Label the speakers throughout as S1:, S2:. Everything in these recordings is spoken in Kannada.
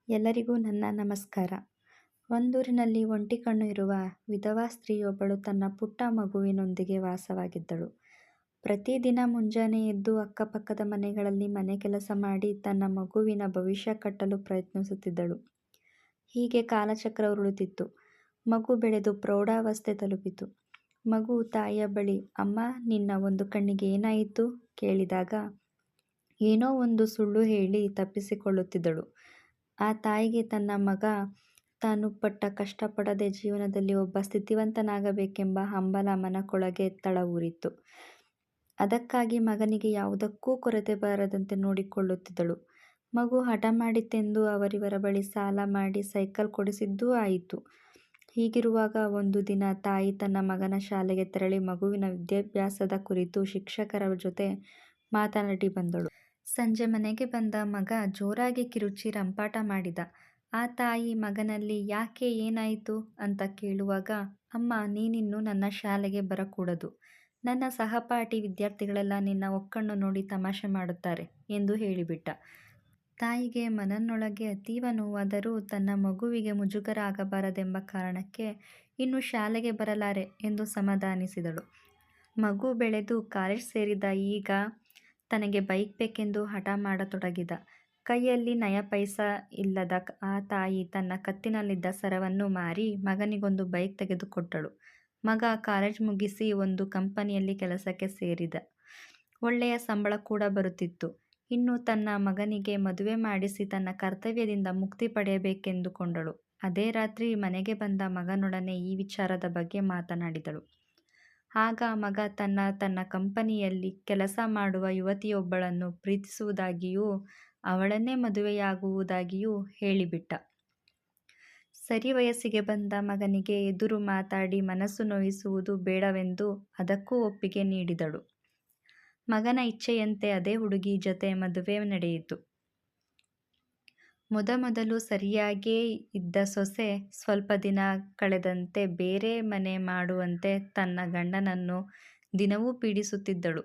S1: ಎಲ್ಲರಿಗೂ ನನ್ನ ನಮಸ್ಕಾರ. ಒಂದೂರಿನಲ್ಲಿ ಒಂಟಿ ಕಣ್ಣು ಇರುವ ವಿಧವಾ ಸ್ತ್ರೀಯೊಬ್ಬಳು ತನ್ನ ಪುಟ್ಟ ಮಗುವಿನೊಂದಿಗೆ ವಾಸವಾಗಿದ್ದಳು. ಪ್ರತಿದಿನ ಮುಂಜಾನೆ ಎದ್ದು ಅಕ್ಕಪಕ್ಕದ ಮನೆಗಳಲ್ಲಿ ಮನೆ ಕೆಲಸ ಮಾಡಿ ತನ್ನ ಮಗುವಿನ ಭವಿಷ್ಯ ಕಟ್ಟಲು ಪ್ರಯತ್ನಿಸುತ್ತಿದ್ದಳು. ಹೀಗೆ ಕಾಲಚಕ್ರ ಉರುಳುತ್ತಿತ್ತು. ಮಗು ಬೆಳೆದು ಪ್ರೌಢಾವಸ್ಥೆ ತಲುಪಿತು. ಮಗು ತಾಯಿಯ ಬಳಿ "ಅಮ್ಮ, ನಿನ್ನ ಒಂದು ಕಣ್ಣಿಗೆ ಏನಾಯಿತು?" ಕೇಳಿದಾಗ ಏನೋ ಒಂದು ಸುಳ್ಳು ಹೇಳಿ ತಪ್ಪಿಸಿಕೊಳ್ಳುತ್ತಿದ್ದಳು. ಆ ತಾಯಿಗೆ ತನ್ನ ಮಗ ತಾನು ಪಟ್ಟ ಕಷ್ಟಪಡದೆ ಜೀವನದಲ್ಲಿ ಒಬ್ಬ ಸ್ಥಿತಿವಂತನಾಗಬೇಕೆಂಬ ಹಂಬಲ ಮನಕ್ಕೊಳಗೆ ತಳವೂರಿತ್ತು. ಅದಕ್ಕಾಗಿ ಮಗನಿಗೆ ಯಾವುದಕ್ಕೂ ಕೊರತೆ ಬಾರದಂತೆ ನೋಡಿಕೊಳ್ಳುತ್ತಿದ್ದಳು. ಮಗು ಹಠ ಮಾಡಿತೆಂದು ಅವರಿವರ ಬಳಿ ಸಾಲ ಮಾಡಿ ಸೈಕಲ್ ಕೊಡಿಸಿದ್ದೂ ಆಯಿತು. ಹೀಗಿರುವಾಗ ಒಂದು ದಿನ ತಾಯಿ ತನ್ನ ಮಗನ ಶಾಲೆಗೆ ತೆರಳಿ ಮಗುವಿನ ವಿದ್ಯಾಭ್ಯಾಸದ ಕುರಿತು ಶಿಕ್ಷಕರ ಜೊತೆ ಮಾತನಾಡಿ ಬಂದಳು. ಸಂಜೆ ಮನೆಗೆ ಬಂದ ಮಗ ಜೋರಾಗಿ ಕಿರುಚಿ ರಂಪಾಟ ಮಾಡಿದ. ಆ ತಾಯಿ ಮಗನಲ್ಲಿ "ಯಾಕೆ, ಏನಾಯಿತು?" ಅಂತ ಕೇಳುವಾಗ "ಅಮ್ಮ, ನೀನಿನ್ನು ನನ್ನ ಶಾಲೆಗೆ ಬರಕೂಡದು. ನನ್ನ ಸಹಪಾಠಿ ವಿದ್ಯಾರ್ಥಿಗಳೆಲ್ಲ ನಿನ್ನ ಒಕ್ಕಣ್ಣು ನೋಡಿ ತಮಾಷೆ ಮಾಡುತ್ತಾರೆ" ಎಂದು ಹೇಳಿಬಿಟ್ಟ. ತಾಯಿಗೆ ಮನದೊಳಗೆ ಅತೀವ ನೋವಾದರೂ ತನ್ನ ಮಗುವಿಗೆ ಮುಜುಗರ ಆಗಬಾರದೆಂಬ ಕಾರಣಕ್ಕೆ ಇನ್ನು ಶಾಲೆಗೆ ಬರಲಾರೆ ಎಂದು ಸಮಾಧಾನಿಸಿದಳು. ಮಗು ಬೆಳೆದು ಕಾಲೇಜ್ ಸೇರಿದ. ಈಗ ತನಗೆ ಬೈಕ್ ಬೇಕೆಂದು ಹಠ ಮಾಡತೊಡಗಿದ. ಕೈಯಲ್ಲಿ ನಯಾಪೈಸಾ ಇಲ್ಲದ ಆ ತಾಯಿ ತನ್ನ ಕತ್ತಿನಲ್ಲಿದ್ದ ಸರವನ್ನು ಮಾರಿ ಮಗನಿಗೊಂದು ಬೈಕ್ ತೆಗೆದುಕೊಟ್ಟಳು. ಮಗ ಕಾಲೇಜ್ ಮುಗಿಸಿ ಒಂದು ಕಂಪನಿಯಲ್ಲಿ ಕೆಲಸಕ್ಕೆ ಸೇರಿದ. ಒಳ್ಳೆಯ ಸಂಬಳ ಕೂಡ ಬರುತ್ತಿತ್ತು. ಇನ್ನು ತನ್ನ ಮಗನಿಗೆ ಮದುವೆ ಮಾಡಿಸಿ ತನ್ನ ಕರ್ತವ್ಯದಿಂದ ಮುಕ್ತಿ ಪಡೆಯಬೇಕೆಂದುಕೊಂಡಳು. ಅದೇ ರಾತ್ರಿ ಮನೆಗೆ ಬಂದ ಮಗನೊಡನೆ ಈ ವಿಚಾರದ ಬಗ್ಗೆ ಮಾತನಾಡಿದಳು. ಆಗ ಮಗ ತನ್ನ ಕಂಪನಿಯಲ್ಲಿ ಕೆಲಸ ಮಾಡುವ ಯುವತಿಯೊಬ್ಬಳನ್ನು ಪ್ರೀತಿಸುವುದಾಗಿಯೂ ಅವಳನ್ನೇ ಮದುವೆಯಾಗುವುದಾಗಿಯೂ ಹೇಳಿಬಿಟ್ಟ. ಸರಿ ವಯಸ್ಸಿಗೆ ಬಂದ ಮಗನಿಗೆ ಎದುರು ಮಾತಾಡಿ ಮನಸ್ಸು ನೋಯಿಸುವುದು ಬೇಡವೆಂದು ಅದಕ್ಕೂ ಒಪ್ಪಿಗೆ ನೀಡಿದಳು. ಮಗನ ಇಚ್ಛೆಯಂತೆ ಅದೇ ಹುಡುಗಿ ಜೊತೆ ಮದುವೆ ನಡೆಯಿತು. ಮೊದಮೊದಲು ಸರಿಯಾಗೇ ಇದ್ದ ಸೊಸೆ ಸ್ವಲ್ಪ ದಿನ ಕಳೆದಂತೆ ಬೇರೆ ಮನೆ ಮಾಡುವಂತೆ ತನ್ನ ಗಂಡನನ್ನು ದಿನವೂ ಪೀಡಿಸುತ್ತಿದ್ದಳು.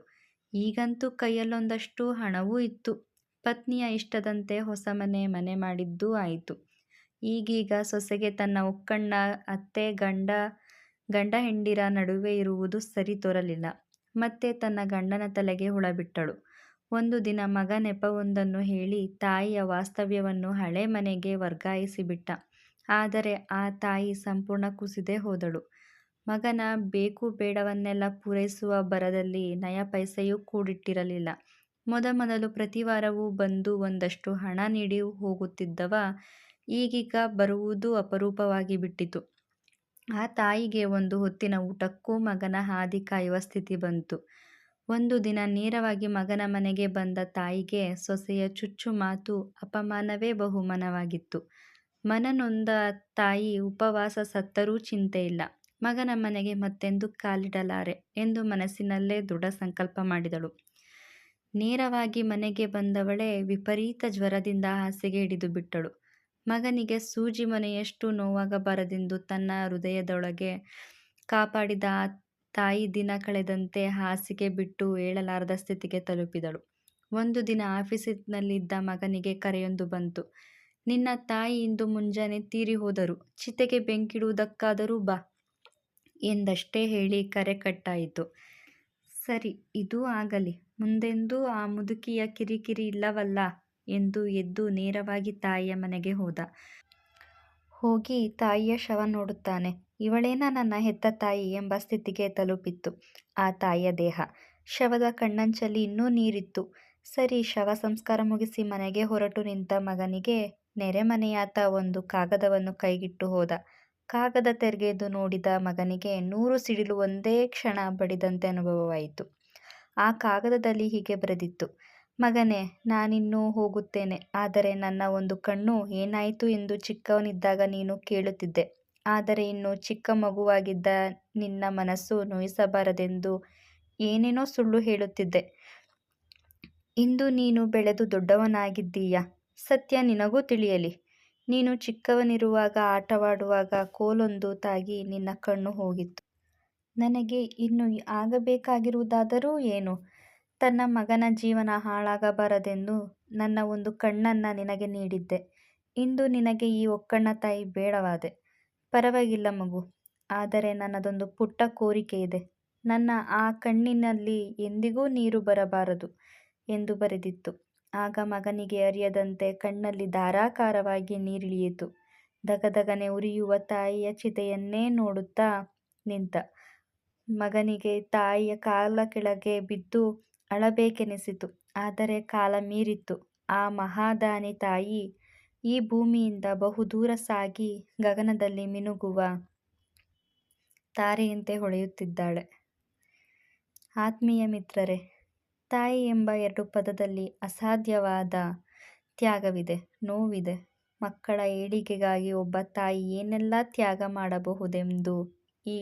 S1: ಈಗಂತೂ ಕೈಯಲ್ಲೊಂದಷ್ಟು ಹಣವೂ ಇತ್ತು. ಪತ್ನಿಯ ಇಷ್ಟದಂತೆ ಹೊಸ ಮನೆ ಮಾಡಿದ್ದೂ ಆಯಿತು. ಈಗೀಗ ಸೊಸೆಗೆ ತನ್ನ ಒಕ್ಕಣ್ಣ ಅತ್ತೆ ಗಂಡ ಹೆಂಡಿರ ನಡುವೆ ಇರುವುದು ಸರಿ ತೋರಲಿಲ್ಲ. ಮತ್ತೆ ತನ್ನ ಗಂಡನ ತಲೆಗೆ ಹುಳ ಬಿಟ್ಟಳು. ಒಂದು ದಿನ ಮಗ ನೆಪವೊಂದನ್ನು ಹೇಳಿ ತಾಯಿಯ ವಾಸ್ತವ್ಯವನ್ನು ಹಳೆ ಮನೆಗೆ ವರ್ಗಾಯಿಸಿಬಿಟ್ಟ. ಆದರೆ ಆ ತಾಯಿ ಸಂಪೂರ್ಣ ಕುಸಿದೇ ಹೋದಳು. ಮಗನ ಬೇಕು ಬೇಡವನ್ನೆಲ್ಲ ಪೂರೈಸುವ ಭರದಲ್ಲಿ ನಯಾಪೈಸೆಯೂ ಕೂಡಿಟ್ಟಿರಲಿಲ್ಲ. ಮೊದಮೊದಲು ಪ್ರತಿವಾರವೂ ಬಂದು ಒಂದಷ್ಟು ಹಣ ನೀಡಿ ಹೋಗುತ್ತಿದ್ದವ ಈಗೀಗ ಬರುವುದೂ ಅಪರೂಪವಾಗಿ ಬಿಟ್ಟಿತು. ಆ ತಾಯಿಗೆ ಒಂದು ಹೊತ್ತಿನ ಊಟಕ್ಕೂ ಮಗನ ಹಾದಿ ಕಾಯುವ ಸ್ಥಿತಿ ಬಂತು. ಒಂದು ದಿನ ನೇರವಾಗಿ ಮಗನ ಮನೆಗೆ ಬಂದ ತಾಯಿಗೆ ಸೊಸೆಯ ಚುಚ್ಚು ಮಾತು ಅಪಮಾನವೇ ಬಹುಮಾನವಾಗಿತ್ತು. ಮನನೊಂದ ತಾಯಿ ಉಪವಾಸ ಸತ್ತರೂ ಚಿಂತೆಯಿಲ್ಲ, ಮಗನ ಮನೆಗೆ ಮತ್ತೆಂದೂ ಕಾಲಿಡಲಾರೆ ಎಂದು ಮನಸ್ಸಿನಲ್ಲೇ ದೃಢ ಸಂಕಲ್ಪ ಮಾಡಿದಳು. ನೇರವಾಗಿ ಮನೆಗೆ ಬಂದವಳೇ ವಿಪರೀತ ಜ್ವರದಿಂದ ಹಾಸಿಗೆ ಹಿಡಿದು ಬಿಟ್ಟಳು. ಮಗನಿಗೆ ಸೂಜಿ ಮೊನೆಯಷ್ಟು ನೋವಾಗಬಾರದೆಂದು ತನ್ನ ಹೃದಯದೊಳಗೆ ಕಾಪಾಡಿದ ಆ ತಾಯಿ ದಿನ ಕಳೆದಂತೆ ಹಾಸಿಗೆ ಬಿಟ್ಟು ಏಳಲಾರದ ಸ್ಥಿತಿಗೆ ತಲುಪಿದಳು. ಒಂದು ದಿನ ಆಫೀಸಿನಲ್ಲಿದ್ದ ಮಗನಿಗೆ ಕರೆಯೊಂದು ಬಂತು. "ನಿನ್ನ ತಾಯಿ ಇಂದು ಮುಂಜಾನೆ ತೀರಿ ಹೋದರು. ಚಿತೆಗೆ ಬೆಂಕಿಡುವುದಕ್ಕಾದರೂ ಬಾ" ಎಂದಷ್ಟೇ ಹೇಳಿ ಕರೆ ಕಟ್ಟಾಯಿತು. ಸರಿ, ಇದೂ ಆಗಲಿ, ಮುಂದೆಂದೂ ಆ ಮುದುಕಿಯ ಕಿರಿಕಿರಿ ಇಲ್ಲವಲ್ಲ ಎಂದು ಎದ್ದು ನೇರವಾಗಿ ತಾಯಿಯ ಮನೆಗೆ ಹೋದ. ಹೋಗಿ ತಾಯಿಯ ಶವ ನೋಡುತ್ತಾನೆ. ಇವಳೇನಾ ನನ್ನ ಹೆತ್ತ ತಾಯಿ ಎಂಬ ಸ್ಥಿತಿಗೆ ತಲುಪಿತ್ತು ಆ ತಾಯಿಯ ದೇಹ. ಶವದ ಕಣ್ಣಂಚಲ್ಲಿ ಇನ್ನೂ ನೀರಿತ್ತು. ಸರಿ, ಶವ ಸಂಸ್ಕಾರ ಮುಗಿಸಿ ಮನೆಗೆ ಹೊರಟು ನಿಂತ ಮಗನಿಗೆ ನೆರೆಮನೆಯಾತ ಒಂದು ಕಾಗದವನ್ನು ಕೈಗಿಟ್ಟು ಹೋದ. ಕಾಗದ ತೆರೆದು ನೋಡಿದ ಮಗನಿಗೆ 100 ಸಿಡಿಲು ಒಂದೇ ಕ್ಷಣ ಬಡಿದಂತೆ ಅನುಭವವಾಯಿತು. ಆ ಕಾಗದದಲ್ಲಿ ಹೀಗೆ ಬರೆದಿತ್ತು: "ಮಗನೇ, ನಾನಿನ್ನು ಹೋಗುತ್ತೇನೆ. ಆದರೆ ನನ್ನ ಒಂದು ಕಣ್ಣು ಏನಾಯಿತು ಎಂದು ಚಿಕ್ಕವನಿದ್ದಾಗ ನೀನು ಕೇಳುತ್ತಿದ್ದೆ. ಆದರೆ ಇನ್ನು ಚಿಕ್ಕ ಮಗುವಾಗಿದ್ದ ನಿನ್ನ ಮನಸ್ಸು ನೋಯಿಸಬಾರದೆಂದು ಏನೇನೋ ಸುಳ್ಳು ಹೇಳುತ್ತಿದ್ದೆ. ಇಂದು ನೀನು ಬೆಳೆದು ದೊಡ್ಡವನಾಗಿದ್ದೀಯ. ಸತ್ಯ ನಿನಗೂ ತಿಳಿಯಲಿ. ನೀನು ಚಿಕ್ಕವನಿರುವಾಗ ಆಟವಾಡುವಾಗ ಕೋಲೊಂದು ತಾಗಿ ನಿನ್ನ ಕಣ್ಣು ಹೋಗಿತ್ತು. ನನಗೆ ಇನ್ನು ಆಗಬೇಕಾಗಿರುವುದಾದರೂ ಏನು? ತನ್ನ ಮಗನ ಜೀವನ ಹಾಳಾಗಬಾರದೆಂದು ನನ್ನ ಒಂದು ಕಣ್ಣನ್ನು ನಿನಗೆ ನೀಡಿದ್ದೆ. ಇಂದು ನಿನಗೆ ಈ ಒಕ್ಕಣ್ಣ ತಾಯಿ ಬೇಡವಾದೆ. ಪರವಾಗಿಲ್ಲ ಮಗು, ಆದರೆ ನನ್ನದೊಂದು ಪುಟ್ಟ ಕೋರಿಕೆ ಇದೆ. ನನ್ನ ಆ ಕಣ್ಣಿನಲ್ಲಿ ಎಂದಿಗೂ ನೀರು ಬರಬಾರದು ಎಂದು ಬರೆದಿತ್ತು. ಆಗ ಮಗನಿಗೆ ಅರಿಯದಂತೆ ಕಣ್ಣಲ್ಲಿ ಧಾರಾಕಾರವಾಗಿ ನೀರಿಳಿಯಿತು. ದಗದಗನೆ ಉರಿಯುವ ತಾಯಿಯ ಚಿತೆಯನ್ನೇ ನೋಡುತ್ತಾ ನಿಂತ ಮಗನಿಗೆ ತಾಯಿಯ ಕಾಲ ಕೆಳಗೆ ಬಿದ್ದು ಅಳಬೇಕೆನಿಸಿತು. ಆದರೆ ಕಾಲ ಮೀರಿತ್ತು. ಆ ಮಹಾದಾನಿ ತಾಯಿ ಈ ಭೂಮಿಯಿಂದ ಬಹುದೂರ ಸಾಗಿ ಗಗನದಲ್ಲಿ ಮಿನುಗುವ ತಾರೆಯಂತೆ ಹೊಳೆಯುತ್ತಿದ್ದಾಳೆ. ಆತ್ಮೀಯ ಮಿತ್ರರೇ, ತಾಯಿ ಎಂಬ ಎರಡು ಪದದಲ್ಲಿ ಅಸಾಧ್ಯವಾದ ತ್ಯಾಗವಿದೆ, ನೋವಿದೆ. ಮಕ್ಕಳ ಏಳಿಗೆಗಾಗಿ ಒಬ್ಬ ತಾಯಿ ಏನೆಲ್ಲ ತ್ಯಾಗ ಮಾಡಬಹುದೆಂದು ಈ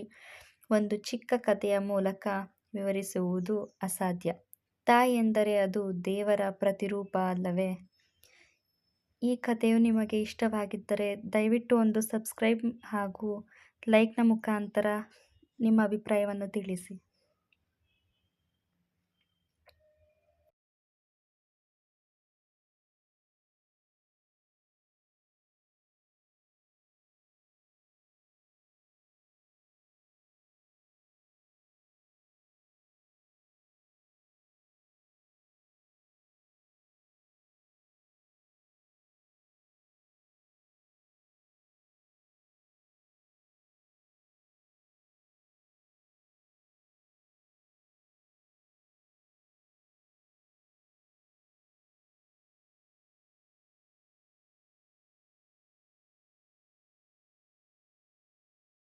S1: ಒಂದು ಚಿಕ್ಕ ಕಥೆಯ ಮೂಲಕ ವಿವರಿಸುವುದು ಅಸಾಧ್ಯ. ತಾಯಿ ಎಂದರೆ ಅದು ದೇವರ ಪ್ರತಿರೂಪ ಅಲ್ಲವೇ? ಈ ಕಥೆಯು ನಿಮಗೆ ಇಷ್ಟವಾಗಿದ್ದರೆ ದಯವಿಟ್ಟು ಒಂದು ಸಬ್ಸ್ಕ್ರೈಬ್ ಹಾಗೂ ಲೈಕ್ನ ಮುಖಾಂತರ ನಿಮ್ಮ ಅಭಿಪ್ರಾಯವನ್ನು ತಿಳಿಸಿ.